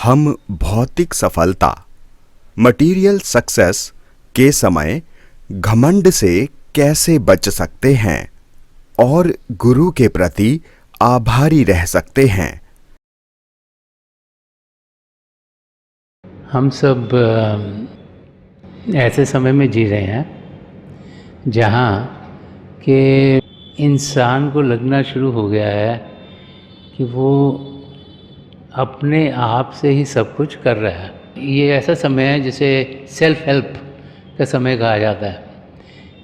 हम भौतिक सफलता मटीरियल सक्सेस के समय घमंड से कैसे बच सकते हैं और गुरु के प्रति आभारी रह सकते हैं। हम सब ऐसे समय में जी रहे हैं जहाँ के इंसान को लगना शुरू हो गया है कि वो अपने आप से ही सब कुछ कर रहा है। ये ऐसा समय है जिसे सेल्फ हेल्प का समय कहा जाता है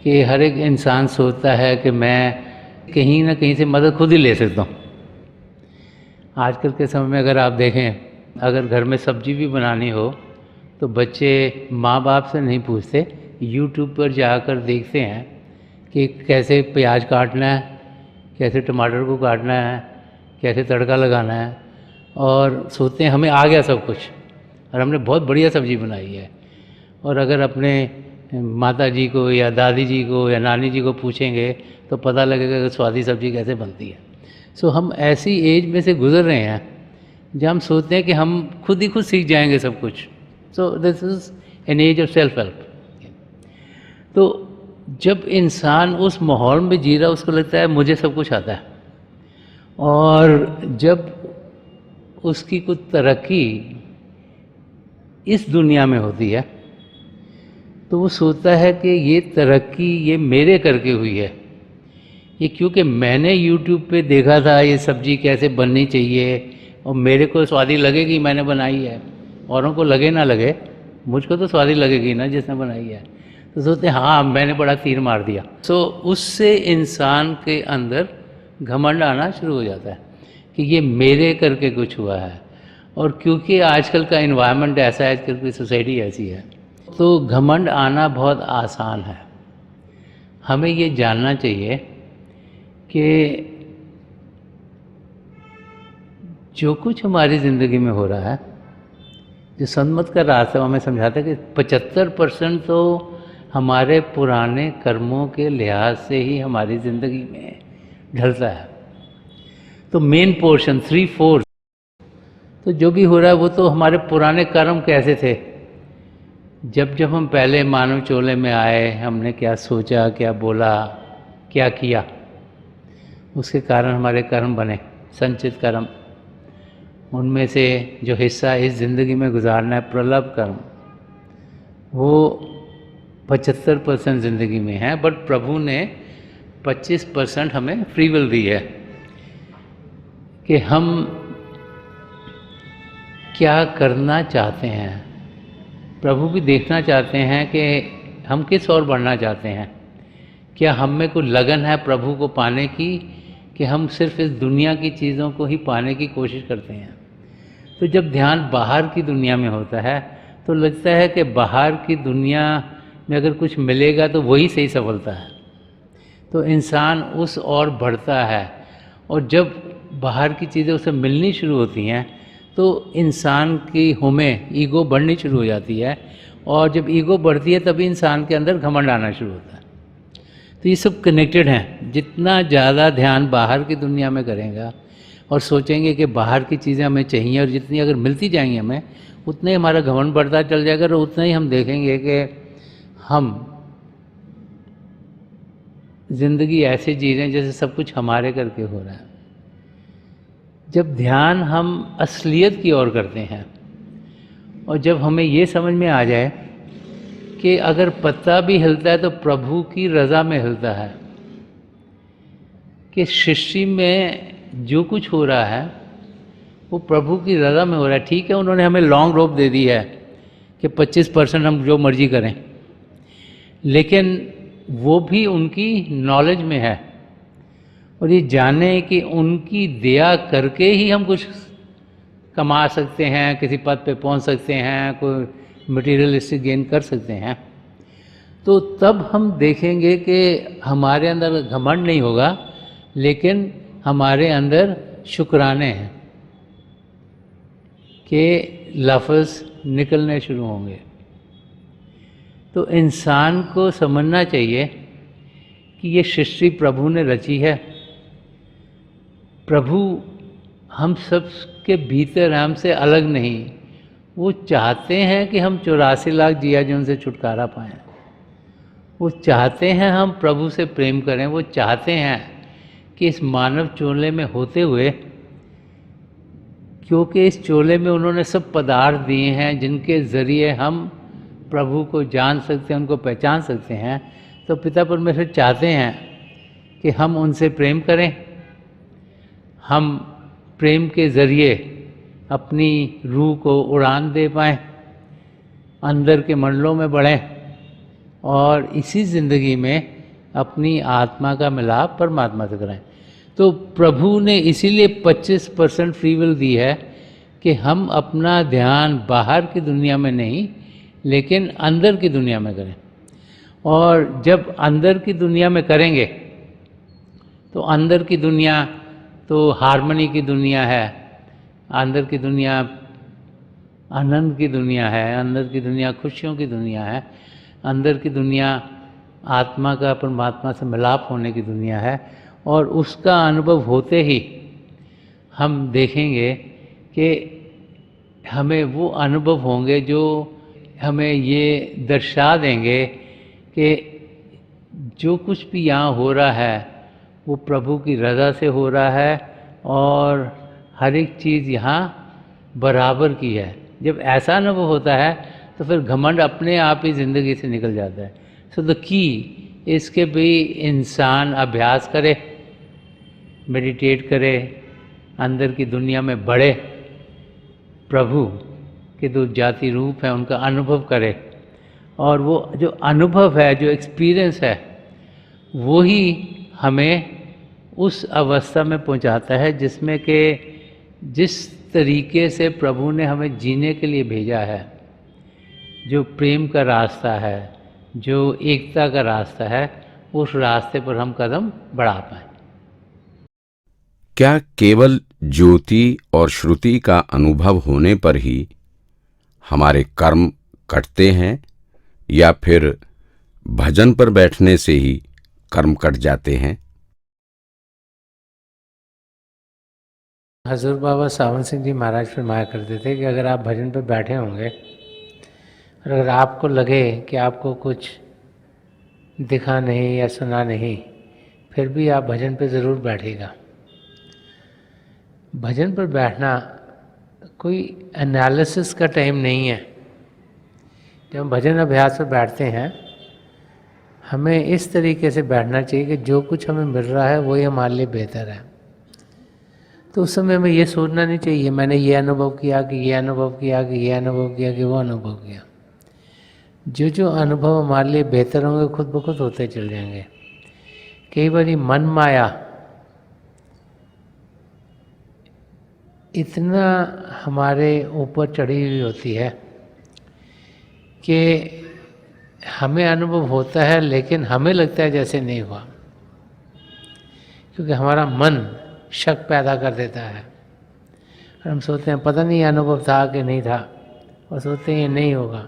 कि हर एक इंसान सोचता है कि मैं कहीं ना कहीं से मदद खुद ही ले सकता हूँ। आजकल के समय में अगर आप देखें, अगर घर में सब्जी भी बनानी हो तो बच्चे माँ बाप से नहीं पूछते, यूट्यूब पर जाकर देखते हैं कि कैसे प्याज काटना है, कैसे टमाटर को काटना है, कैसे तड़का लगाना है, और सोचते हैं हमें आ गया सब कुछ और हमने बहुत बढ़िया सब्ज़ी बनाई है। और अगर अपने माता जी को या दादी जी को या नानी जी को पूछेंगे तो पता लगेगा कि स्वादी सब्ज़ी कैसे बनती है। सो हम ऐसी एज में से गुज़र रहे हैं जहाँ हम सोचते हैं कि हम खुद ही खुद सीख जाएंगे सब कुछ। So this is an age of self help. तो जब इंसान उस माहौल में जी रहा, उसको लगता है मुझे सब कुछ आता है, और जब उसकी कुछ तरक्की इस दुनिया में होती है तो वो सोचता है कि ये तरक्की ये मेरे करके हुई है, ये क्योंकि मैंने YouTube पे देखा था ये सब्ज़ी कैसे बननी चाहिए और मेरे को स्वादी लगेगी, मैंने बनाई है। औरों को लगे ना लगे, मुझको तो स्वादी लगेगी ना जिसने बनाई है। तो सोचते हैं हाँ मैंने बड़ा तीर मार दिया। सो उससे इंसान के अंदर घमंड आना शुरू हो जाता है कि ये मेरे करके कुछ हुआ है। और क्योंकि आजकल का इन्वायरमेंट ऐसा है, आजकल की सोसाइटी ऐसी है, तो घमंड आना बहुत आसान है। हमें ये जानना चाहिए कि जो कुछ हमारी ज़िंदगी में हो रहा है, जो सन्मत का रास्ता हमें समझाता है कि 75% तो हमारे पुराने कर्मों के लिहाज से ही हमारी ज़िंदगी में ढलता है। तो मेन पोर्शन 3/4 तो जो भी हो रहा है वो तो हमारे पुराने कर्म कैसे थे। जब हम पहले मानव चोले में आए, हमने क्या सोचा, क्या बोला, क्या किया, उसके कारण हमारे कर्म बने, संचित कर्म। उनमें से जो हिस्सा इस ज़िंदगी में गुजारना है, प्रलभ कर्म, वो 75% ज़िंदगी में है। बट प्रभु ने 25% हमें फ्री विल दी है कि हम क्या करना चाहते हैं। प्रभु भी देखना चाहते हैं कि हम किस ओर बढ़ना चाहते हैं। क्या हम में कोई लगन है प्रभु को पाने की, कि हम सिर्फ इस दुनिया की चीज़ों को ही पाने की कोशिश करते हैं। तो जब ध्यान बाहर की दुनिया में होता है तो लगता है कि बाहर की दुनिया में अगर कुछ मिलेगा तो वही सही सफलता है, तो इंसान उस ओर बढ़ता है। और जब बाहर की चीज़ें उसे मिलनी शुरू होती हैं तो इंसान की हमें ईगो बढ़नी शुरू हो जाती है, और जब ईगो बढ़ती है तभी इंसान के अंदर घमंड आना शुरू होता है। तो ये सब कनेक्टेड हैं। जितना ज़्यादा ध्यान बाहर की दुनिया में करेगा और सोचेंगे कि बाहर की चीज़ें हमें चाहिए, और जितनी अगर मिलती जाएंगी हमें, उतना ही हमारा घमंड बढ़ता चल जाएगा, और उतना ही हम देखेंगे कि हम ज़िंदगी ऐसे जी रहे हैं जैसे सब कुछ हमारे करके हो रहा है। जब ध्यान हम असलियत की ओर करते हैं, और जब हमें ये समझ में आ जाए कि अगर पत्ता भी हिलता है तो प्रभु की रज़ा में हिलता है, कि सृष्टि में जो कुछ हो रहा है वो प्रभु की रज़ा में हो रहा है। ठीक है, उन्होंने हमें लॉन्ग रोप दे दी है कि 25% हम जो मर्जी करें, लेकिन वो भी उनकी नॉलेज में है। और ये जाने कि उनकी दया करके ही हम कुछ कमा सकते हैं, किसी पद पे पहुंच सकते हैं, कोई मटेरियलिस्टिक गेन कर सकते हैं, तो तब हम देखेंगे कि हमारे अंदर घमंड नहीं होगा, लेकिन हमारे अंदर शुक्राने हैं कि लफ्ज़ निकलने शुरू होंगे। तो इंसान को समझना चाहिए कि ये सृष्टि प्रभु ने रची है। प्रभु हम सब के भीतर, हमसे अलग नहीं, वो चाहते हैं कि हम 84 लाख जिया जो उनसे छुटकारा पाएं। वो चाहते हैं हम प्रभु से प्रेम करें। वो चाहते हैं कि इस मानव चोले में होते हुए, क्योंकि इस चोले में उन्होंने सब पदार्थ दिए हैं जिनके ज़रिए हम प्रभु को जान सकते हैं, उनको पहचान सकते हैं, तो पिता परमेश्वर चाहते हैं कि हम उनसे प्रेम करें, हम प्रेम के ज़रिए अपनी रूह को उड़ान दे पाएँ, अंदर के मंडलों में बढ़ें और इसी ज़िंदगी में अपनी आत्मा का मिलाप परमात्मा से कराएं। तो प्रभु ने इसीलिए 25% फ्री विल दी है कि हम अपना ध्यान बाहर की दुनिया में नहीं लेकिन अंदर की दुनिया में करें। और जब अंदर की दुनिया में करेंगे तो अंदर की दुनिया तो हार्मनी की दुनिया है, अंदर की दुनिया आनंद की दुनिया है, अंदर की दुनिया खुशियों की दुनिया है, अंदर की दुनिया आत्मा का परमात्मा से मिलाप होने की दुनिया है। और उसका अनुभव होते ही हम देखेंगे कि हमें वो अनुभव होंगे जो हमें ये दर्शा देंगे कि जो कुछ भी यहाँ हो रहा है वो प्रभु की रज़ा से हो रहा है और हर एक चीज़ यहाँ बराबर की है। जब ऐसा अनुभव होता है तो फिर घमंड अपने आप ही ज़िंदगी से निकल जाता है। सो द की इसके भी इंसान अभ्यास करे, मेडिटेट करे, अंदर की दुनिया में बढ़े, प्रभु के जो जाति रूप है उनका अनुभव करे। और वो जो अनुभव है, जो एक्सपीरियंस है, वो ही हमें उस अवस्था में पहुंचाता है जिसमें कि जिस तरीके से प्रभु ने हमें जीने के लिए भेजा है, जो प्रेम का रास्ता है, जो एकता का रास्ता है, उस रास्ते पर हम कदम बढ़ा पाएं। क्या केवल ज्योति और श्रुति का अनुभव होने पर ही हमारे कर्म कटते हैं या फिर भजन पर बैठने से ही कर्म कट जाते हैं? हजूर बाबा सावन सिंह जी महाराज फरमाया करते थे कि अगर आप भजन पर बैठे होंगे और अगर आपको लगे कि आपको कुछ दिखा नहीं या सुना नहीं, फिर भी आप भजन पर ज़रूर बैठिएगा। भजन पर बैठना कोई एनालिसिस का टाइम नहीं है। जब हम भजन अभ्यास पर बैठते हैं, हमें इस तरीके से बैठना चाहिए कि जो कुछ हमें मिल रहा है वही हमारे लिए बेहतर है। तो उस समय हमें ये सोचना नहीं चाहिए मैंने ये अनुभव किया कि ये अनुभव किया कि ये अनुभव किया कि वो अनुभव किया। जो जो अनुभव हमारे लिए बेहतर होंगे खुद ब खुद होते चल जाएंगे। कई बार मन माया इतना हमारे ऊपर चढ़ी हुई होती है कि हमें अनुभव होता है लेकिन हमें लगता है जैसे नहीं हुआ, क्योंकि हमारा मन शक पैदा कर देता है और हम सोचते हैं पता नहीं अनुभव था कि नहीं था, और सोचते हैं ये नहीं होगा।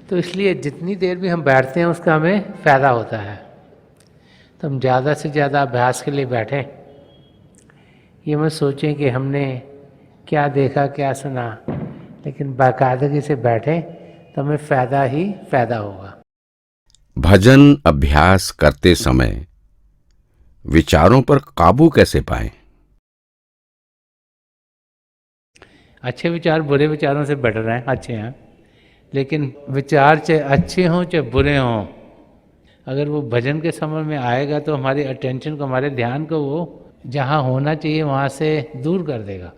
तो इसलिए जितनी देर भी हम बैठते हैं उसका हमें फ़ायदा होता है। तो हम ज़्यादा से ज़्यादा अभ्यास के लिए बैठें, ये मत सोचें कि हमने क्या देखा क्या सुना, लेकिन बाकायदगी से बैठें तो हमें फ़ायदा ही फ़ायदा होगा। भजन अभ्यास करते समय विचारों पर काबू कैसे पाएं? अच्छे विचार बुरे विचारों से बेटर हैं, अच्छे हैं, लेकिन विचार चाहे अच्छे हों चाहे बुरे हों, अगर वो भजन के समय में आएगा तो हमारी अटेंशन को, हमारे ध्यान को वो जहाँ होना चाहिए वहाँ से दूर कर देगा।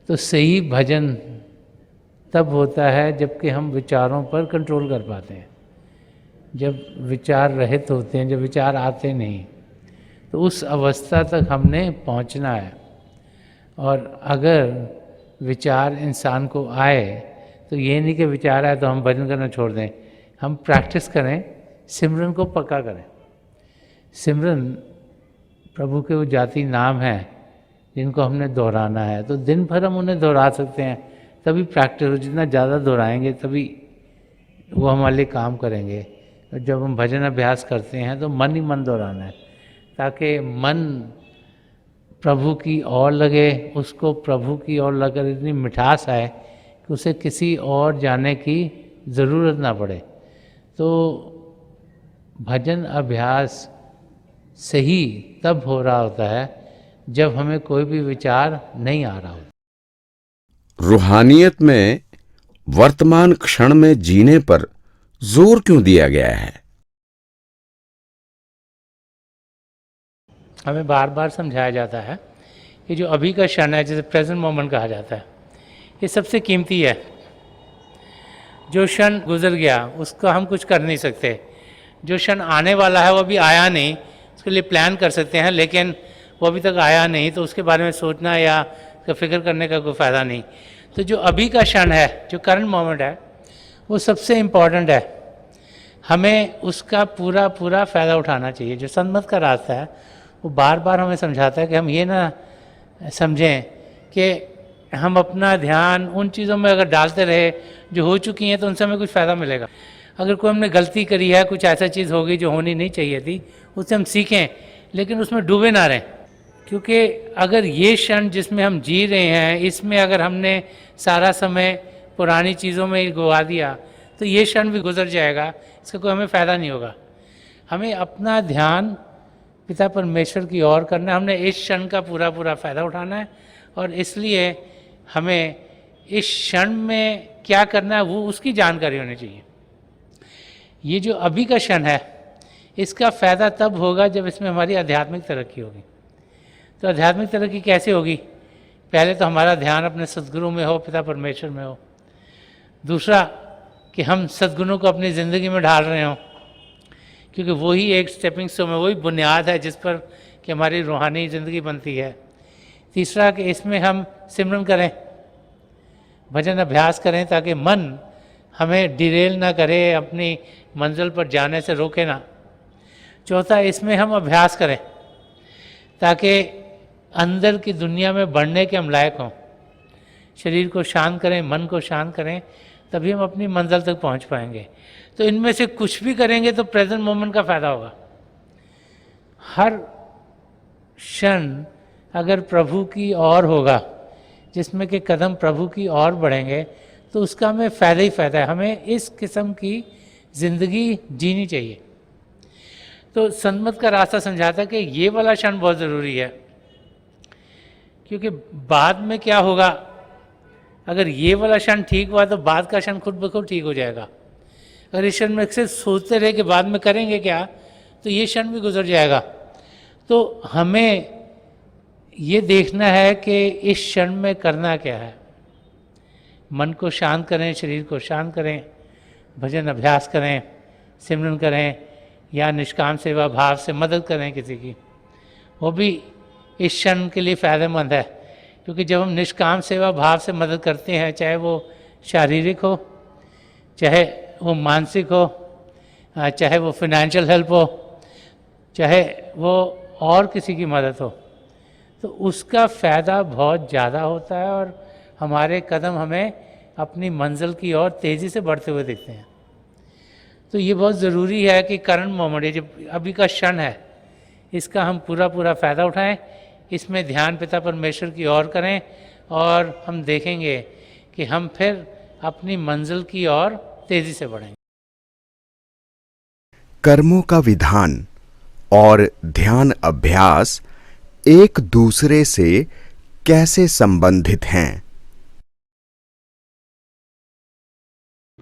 तो सही भजन तब होता है जबकि हम विचारों पर कंट्रोल कर पाते हैं। जब विचार रहित होते हैं, जब विचार आते नहीं, तो उस अवस्था तक हमने पहुंचना है। और अगर विचार इंसान को आए तो ये नहीं कि विचार आए तो हम भजन करना छोड़ दें। हम प्रैक्टिस करें, सिमरन को पक्का करें। सिमरन प्रभु के वो जाति नाम हैं जिनको हमने दोहराना है, तो दिन भर हम उन्हें दोहरा सकते हैं। तभी प्रैक्टिस हो, जितना ज़्यादा दोहराएंगे तभी वो हमारे लिए काम करेंगे। और जब हम भजन अभ्यास करते हैं तो मन ही मन दोहराना है, ताकि मन प्रभु की ओर लगे, उसको प्रभु की ओर लगकर इतनी मिठास आए कि उसे किसी और जाने की ज़रूरत ना पड़े। तो भजन अभ्यास सही तब हो रहा होता है जब हमें कोई भी विचार नहीं आ रहा होता। रूहानियत में वर्तमान क्षण में जीने पर जोर क्यों दिया गया है? हमें बार बार समझाया जाता है कि जो अभी का क्षण है, जिसे प्रेजेंट मोमेंट कहा जाता है, ये सबसे कीमती है। जो क्षण गुजर गया उसका हम कुछ कर नहीं सकते। जो क्षण आने वाला है वो अभी आया नहीं, उसके लिए प्लान कर सकते हैं, लेकिन वो अभी तक आया नहीं, तो उसके बारे में सोचना या उसका फिक्र करने का कोई फ़ायदा नहीं। तो जो अभी का क्षण है, जो करंट मोमेंट है, वो सबसे इम्पॉर्टेंट है। हमें उसका पूरा पूरा फ़ायदा उठाना चाहिए। जो सन्मत का रास्ता है वो बार बार हमें समझाता है कि हम ये ना समझें कि हम अपना ध्यान उन चीज़ों में अगर डालते रहे जो हो चुकी हैं तो उनसे हमें कुछ फ़ायदा मिलेगा। अगर कोई हमने गलती करी है, कुछ ऐसा चीज़ हो गई जो होनी नहीं चाहिए थी, उससे हम सीखें, लेकिन उसमें डूबे ना रहें। क्योंकि अगर ये क्षण जिसमें हम जी रहे हैं, इसमें अगर हमने सारा समय पुरानी चीज़ों में ही गवा दिया तो ये क्षण भी गुजर जाएगा, इसका कोई हमें फ़ायदा नहीं होगा। हमें अपना ध्यान पिता परमेश्वर की ओर करना है। हमने इस क्षण का पूरा पूरा फ़ायदा उठाना है, और इसलिए हमें इस क्षण में क्या करना है वो उसकी जानकारी होनी चाहिए। ये जो अभी का क्षण है, इसका फ़ायदा तब होगा जब इसमें हमारी आध्यात्मिक तरक्की होगी। तो आध्यात्मिक तरक्की कैसे होगी? पहले तो हमारा ध्यान अपने सद्गुरु में हो, पिता परमेश्वर में हो। दूसरा कि हम सद्गुणों को अपनी ज़िंदगी में ढाल रहे हों, क्योंकि वही एक स्टेपिंग स्टोन है, वही बुनियाद है जिस पर कि हमारी रूहानी ज़िंदगी बनती है। तीसरा कि इसमें हम सिमरन करें, भजन अभ्यास करें, ताकि मन हमें डिरेल ना करे, अपनी मंजिल पर जाने से रोके ना। चौथा, इसमें हम अभ्यास करें ताकि अंदर की दुनिया में बढ़ने के हम लायक हों। शरीर को शांत करें, मन को शांत करें, तभी हम अपनी मंजिल तक पहुंच पाएंगे। तो इनमें से कुछ भी करेंगे तो प्रेजेंट मोमेंट का फ़ायदा होगा। हर क्षण अगर प्रभु की ओर होगा, जिसमें के कदम प्रभु की ओर बढ़ेंगे, तो उसका हमें फ़ायदा ही फ़ायदा है। हमें इस किस्म की ज़िंदगी जीनी चाहिए। तो सन्मत का रास्ता समझाता है कि ये वाला क्षण बहुत ज़रूरी है, क्योंकि बाद में क्या होगा, अगर ये वाला क्षण ठीक हुआ तो बाद का क्षण खुद ब खुद ठीक हो जाएगा। अगर इस क्षण में अक्सर सोचते रहे कि बाद में करेंगे क्या, तो ये क्षण भी गुजर जाएगा। तो हमें ये देखना है कि इस क्षण में करना क्या है। मन को शांत करें, शरीर को शांत करें, भजन अभ्यास करें, सिमरन करें, या निष्काम सेवा भाव से मदद करें किसी की, वो भी इस क्षण के लिए फ़ायदेमंद है। क्योंकि जब हम निष्काम सेवा भाव से मदद करते हैं, चाहे वो शारीरिक हो, चाहे वो मानसिक हो, चाहे वो फाइनेंशियल हेल्प हो, चाहे वो और किसी की मदद हो, तो उसका फ़ायदा बहुत ज़्यादा होता है और हमारे कदम हमें अपनी मंजिल की ओर तेज़ी से बढ़ते हुए दिखते हैं। तो ये बहुत ज़रूरी है कि करंट मोमेंट, ये जो अभी का क्षण है, इसका हम पूरा पूरा फ़ायदा उठाएं, इसमें ध्यान पिता परमेश्वर की ओर करें, और हम देखेंगे कि हम फिर अपनी मंजिल की ओर तेज़ी से बढ़ेंगे। कर्मों का विधान और ध्यान अभ्यास एक दूसरे से कैसे संबंधित हैं?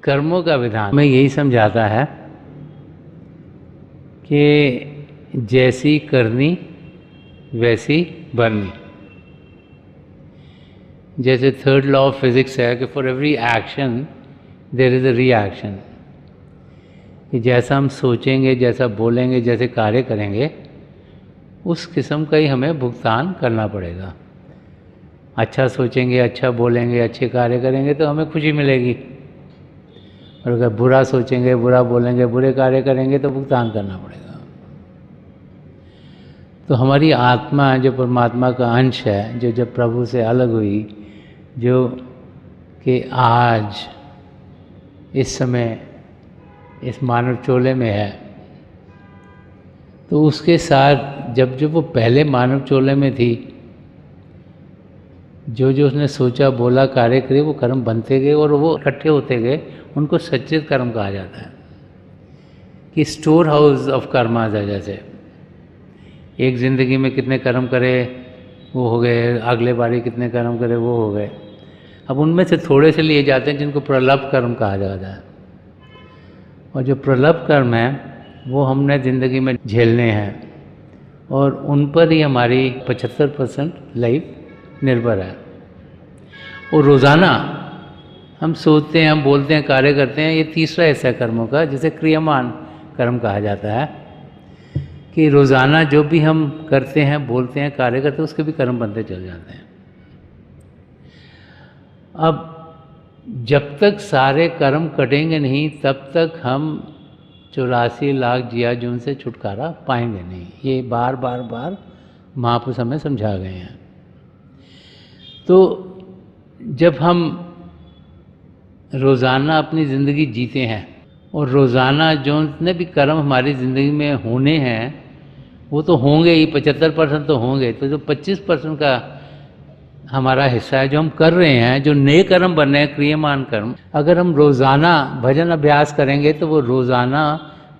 कर्मों का विधान में यही समझाता है कि जैसी करनी वैसी बननी। जैसे थर्ड लॉ ऑफ फिजिक्स है कि for every action there is a reaction, कि जैसा हम सोचेंगे, जैसा बोलेंगे, जैसे कार्य करेंगे, उस किस्म का ही हमें भुगतान करना पड़ेगा। अच्छा सोचेंगे, अच्छा बोलेंगे, अच्छे कार्य करेंगे तो हमें खुशी मिलेगी, और अगर बुरा सोचेंगे, बुरा बोलेंगे, बुरे कार्य करेंगे तो भुगतान करना पड़ेगा। तो हमारी आत्मा जो परमात्मा का अंश है, जो जब प्रभु से अलग हुई, जो कि आज इस समय इस मानव चोले में है, तो उसके साथ जब वो पहले मानव चोले में थी, जो जो उसने सोचा बोला कार्य करे वो कर्म बनते गए और वो इकट्ठे होते गए, उनको सच्चित कर्म कहा जाता है। कि स्टोर हाउस ऑफ कर्मास है, जैसे एक ज़िंदगी में कितने कर्म करे वो हो गए, अगले बारी कितने कर्म करे वो हो गए। अब उनमें से थोड़े से लिए जाते हैं जिनको प्रलभ कर्म कहा जाता है, और जो प्रलभ कर्म है वो हमने ज़िंदगी में झेलने हैं, और उन पर ही हमारी 75% लाइफ निर्भर है। और रोज़ाना हम सोचते हैं, हम बोलते हैं, कार्य करते हैं। ये तीसरा हिस्सा है कर्मों का, जिसे क्रियमान कर्म कहा जाता है। कि रोज़ाना जो भी हम करते हैं, बोलते हैं, कार्य करते हैं, उसके भी कर्म बनते चल जाते हैं। अब जब तक सारे कर्म कटेंगे नहीं, तब तक हम 84 लाख जिया जून से छुटकारा पाएंगे नहीं। ये बार बार बार महापुरुष हमें समझा गए हैं। तो जब हम रोज़ाना अपनी ज़िंदगी जीते हैं, और रोज़ाना जो जितने भी कर्म हमारी ज़िंदगी में होने हैं वो तो होंगे ही, 75% तो होंगे। तो जो 25% का हमारा हिस्सा है, जो हम कर रहे हैं, जो नए कर्म बन रहे हैं, क्रियमान कर्म, अगर हम रोज़ाना भजन अभ्यास करेंगे तो वो रोज़ाना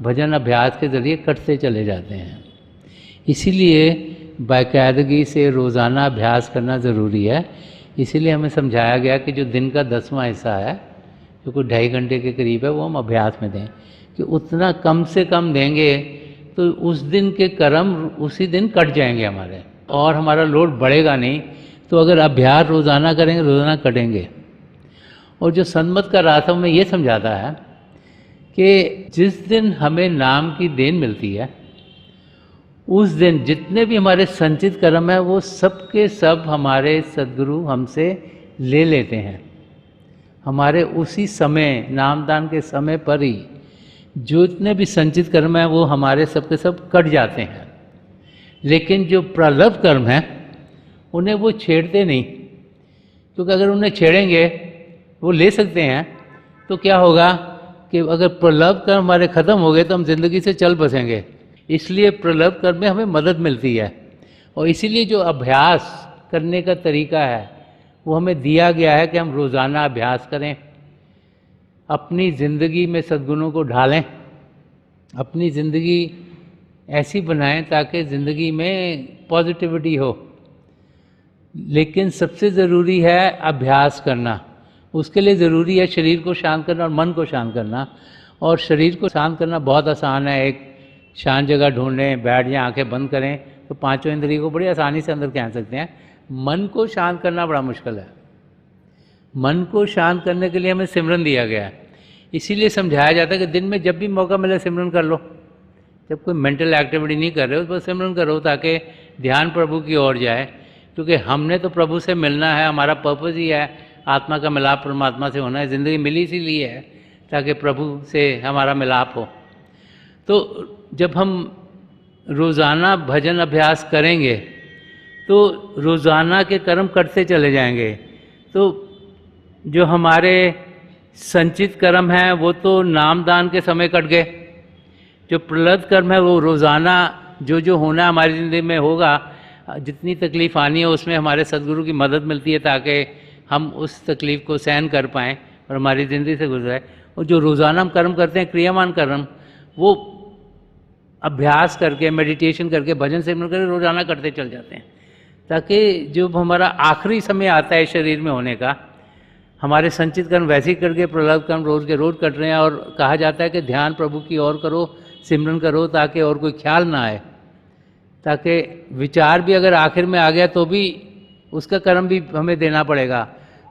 भजन अभ्यास के ज़रिए कटते चले जाते हैं। इसीलिए बाकायदगी से रोज़ाना अभ्यास करना ज़रूरी है। इसीलिए हमें समझाया गया कि जो दिन का 10वां हिस्सा है, जो कोई 2.5 घंटे के करीब है, वो हम अभ्यास में दें। कि उतना कम से कम देंगे तो उस दिन के कर्म उसी दिन कट जाएंगे हमारे, और हमारा लोड बढ़ेगा नहीं। तो अगर अभ्यास रोज़ाना करेंगे, रोज़ाना कटेंगे। और जो सन्मत का रास्ता में ये समझाता है कि जिस दिन हमें नाम की देन मिलती है, उस दिन जितने भी हमारे संचित कर्म हैं वो सब के सब हमारे सद्गुरु हमसे ले लेते हैं। हमारे उसी समय, नामदान के समय पर ही जो जितने भी संचित कर्म हैं वो हमारे सब के सब कट जाते हैं। लेकिन जो प्रलभ कर्म हैं उन्हें वो छेड़ते नहीं, क्योंकि अगर उन्हें छेड़ेंगे, वो ले सकते हैं, तो क्या होगा कि अगर प्रलभ कर्म हमारे ख़त्म हो गए तो हम जिंदगी से चल बसेंगे। इसलिए प्रलभ कर्म में हमें मदद मिलती है, और इसीलिए जो अभ्यास करने का तरीका है वो हमें दिया गया है कि हम रोज़ाना अभ्यास करें, अपनी ज़िंदगी में सद्गुणों को ढालें, अपनी ज़िंदगी ऐसी बनाएं ताकि ज़िंदगी में पॉजिटिविटी हो। लेकिन सबसे ज़रूरी है अभ्यास करना। उसके लिए ज़रूरी है शरीर को शांत करना और मन को शांत करना। और शरीर को शांत करना बहुत आसान है। एक शांत जगह ढूंढें, बैठ जाएं, आंखें बंद करें, तो पांचों इंद्रियों को बड़ी आसानी से अंदर कह सकते हैं। मन को शांत करना बड़ा मुश्किल है। मन को शांत करने के लिए हमें सिमरन दिया गया है। इसीलिए समझाया जाता है कि दिन में जब भी मौका मिले सिमरन कर लो। जब कोई मेंटल एक्टिविटी नहीं कर रहे हो तो सिमरन करो, ताकि ध्यान प्रभु की ओर जाए। क्योंकि हमने तो प्रभु से मिलना है, हमारा पर्पज़ ही है आत्मा का मिलाप परमात्मा से होना है। ज़िंदगी मिली इसीलिए है ताकि प्रभु से हमारा मिलाप हो। तो जब हम रोज़ाना भजन अभ्यास करेंगे तो रोज़ाना के कर्म कटते चले जाएंगे। तो जो हमारे संचित कर्म हैं वो तो नामदान के समय कट गए। जो प्रलब्ध कर्म है वो रोज़ाना जो जो होना हमारी ज़िंदगी में होगा, जितनी तकलीफ़ आनी है उसमें हमारे सद्गुरु की मदद मिलती है ताकि हम उस तकलीफ़ को सहन कर पाएँ और हमारी ज़िंदगी से गुजरे। और जो रोज़ाना हम कर्म करते हैं क्रियामान कर्म, वो अभ्यास करके, मेडिटेशन करके, भजन सिमरन करके रोज़ाना करते चल जाते हैं, ताकि जो हमारा आखिरी समय आता है शरीर में होने का, हमारे संचित कर्म वैसे ही करके प्रलब्ध कर्म रोज़ के रोज़ कट रहे हैं। और कहा जाता है कि ध्यान प्रभु की ओर करो, सिमरन करो, ताकि और कोई ख्याल ना आए, ताकि विचार भी अगर आखिर में आ गया तो भी उसका कर्म भी हमें देना पड़ेगा।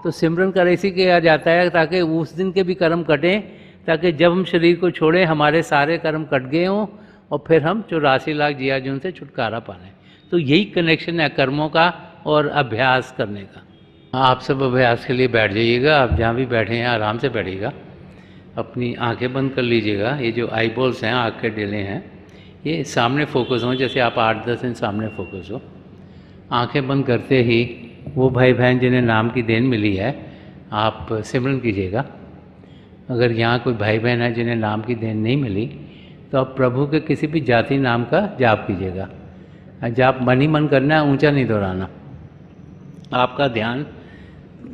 तो सिमरन कर इसी किया जाता है ताकि उस दिन के भी कर्म कटें, ताकि जब हम शरीर को छोड़ें हमारे सारे कर्म कट गए हों और फिर हम 84 लाख जिया जून से छुटकारा पा लें। तो यही कनेक्शन है कर्मों का और अभ्यास करने का। आप सब अभ्यास के लिए बैठ जाइएगा। आप जहाँ भी बैठे हैं आराम से बैठिएगा, अपनी आंखें बंद कर लीजिएगा। ये जो आई बॉल्स हैं, आँख के डेले हैं, ये सामने फोकस हों, जैसे आप 8-10 दिन सामने फोकस हो। आंखें बंद करते ही वो भाई बहन जिन्हें नाम की देन मिली है, आप सिमरन कीजिएगा। अगर यहाँ कोई भाई बहन है जिन्हें नाम की देन नहीं मिली, तो आप प्रभु के किसी भी जाति नाम का जाप कीजिएगा। जाप मन ही मन करना है, ऊंचा नहीं दोहराना। आपका ध्यान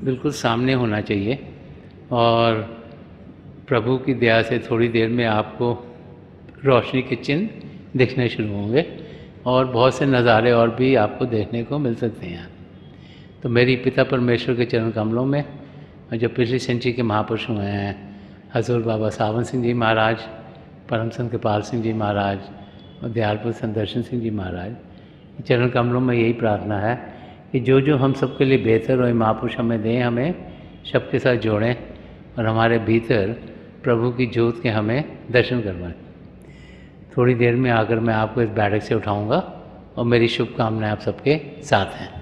बिल्कुल सामने होना चाहिए और प्रभु की दया से थोड़ी देर में आपको रोशनी के चिन्ह दिखने शुरू होंगे और बहुत से नज़ारे और भी आपको देखने को मिल सकते हैं। तो मेरी पिता परमेश्वर के चरण कमलों में जो पिछली सेंचुरी के महापुरुष हुए हैं, हजूर बाबा सावन सिंह जी महाराज, परम संत कृपाल सिंह जी महाराज और दयालपुर संत दर्शन सिंह जी महाराज, चरण कमलों में यही प्रार्थना है कि जो जो हम सबके लिए बेहतर हो महापुरुष हमें दें, हमें सबके साथ जोड़ें और हमारे भीतर प्रभु की ज्योत के हमें दर्शन करवाएं। थोड़ी देर में आकर मैं आपको इस बैठक से उठाऊंगा और मेरी शुभकामनाएं आप सबके साथ हैं।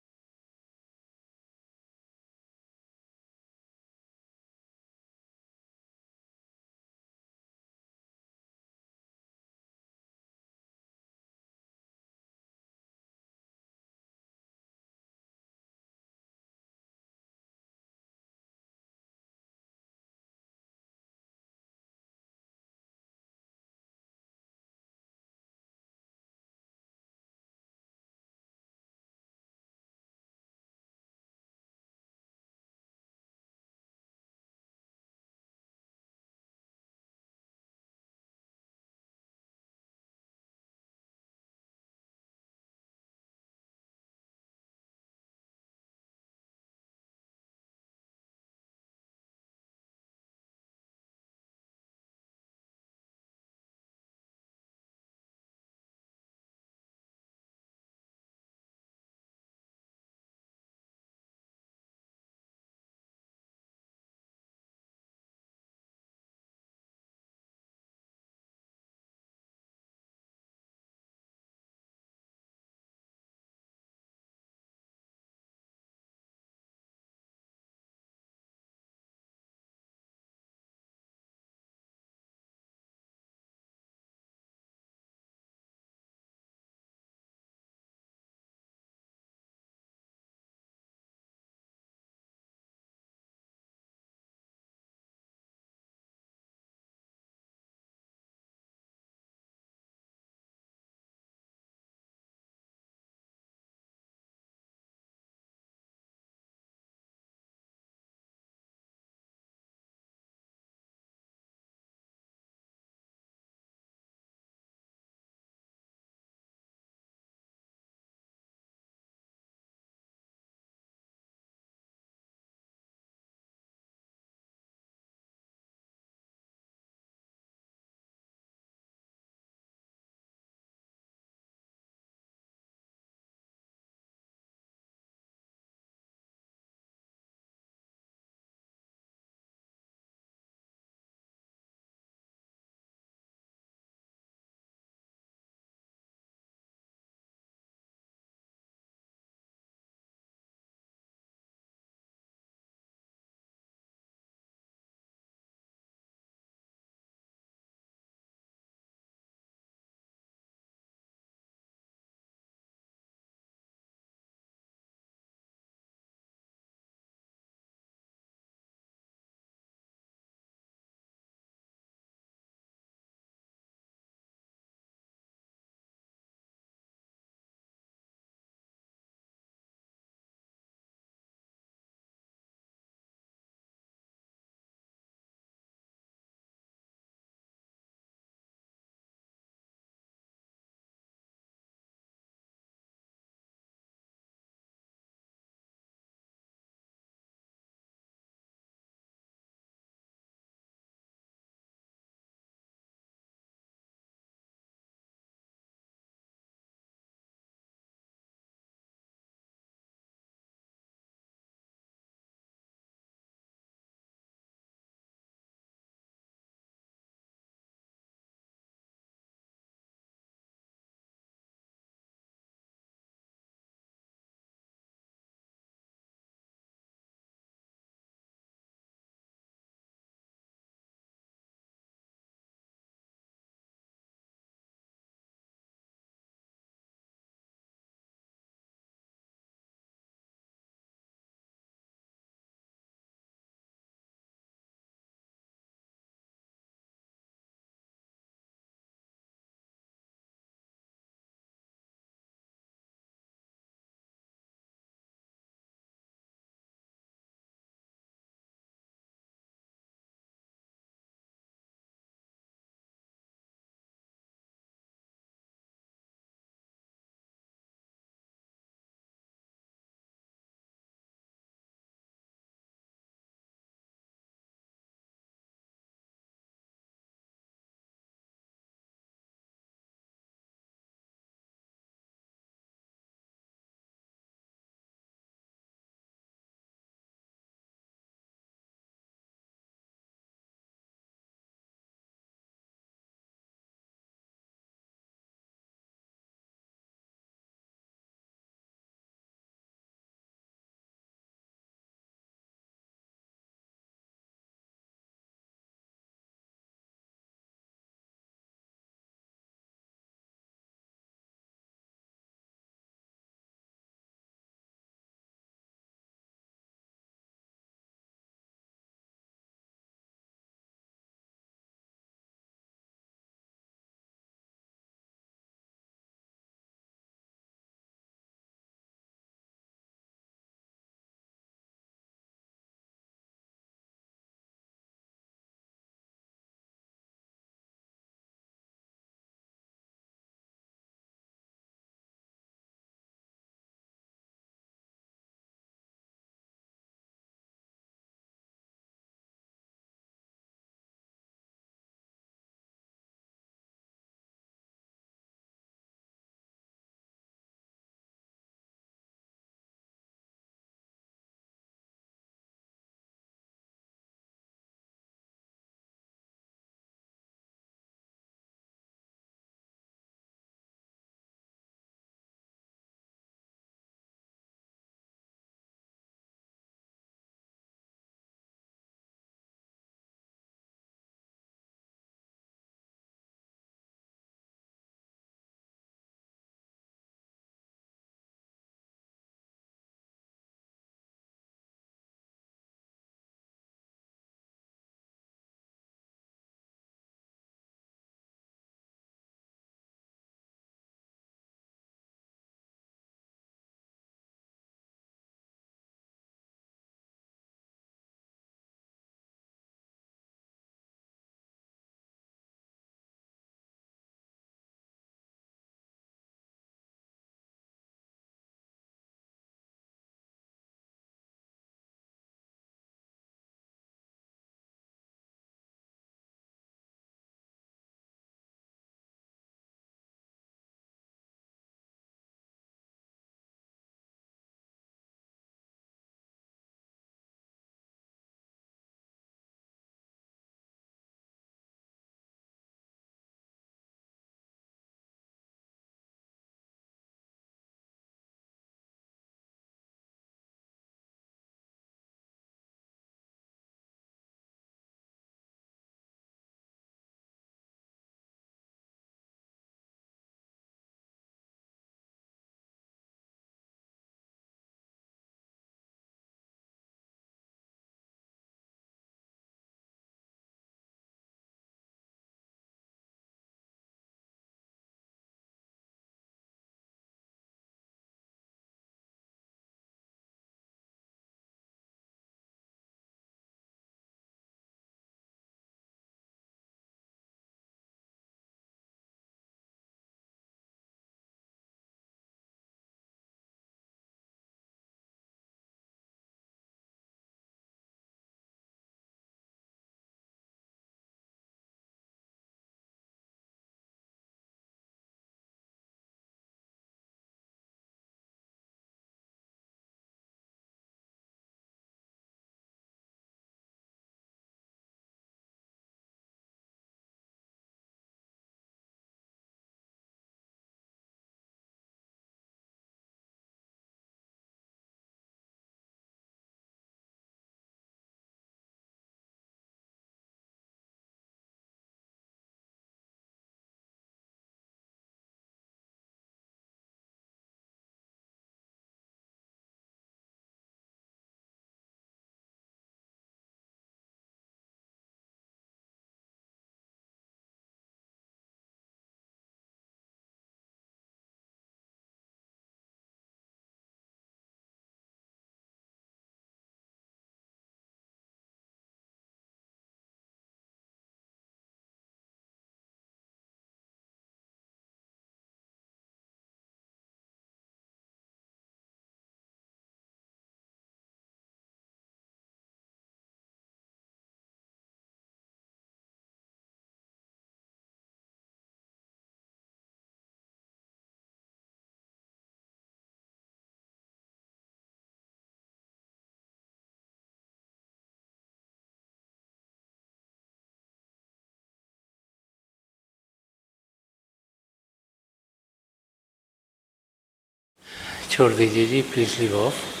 छोड़ दीजिए जी, प्लीज़ लीव ऑफ।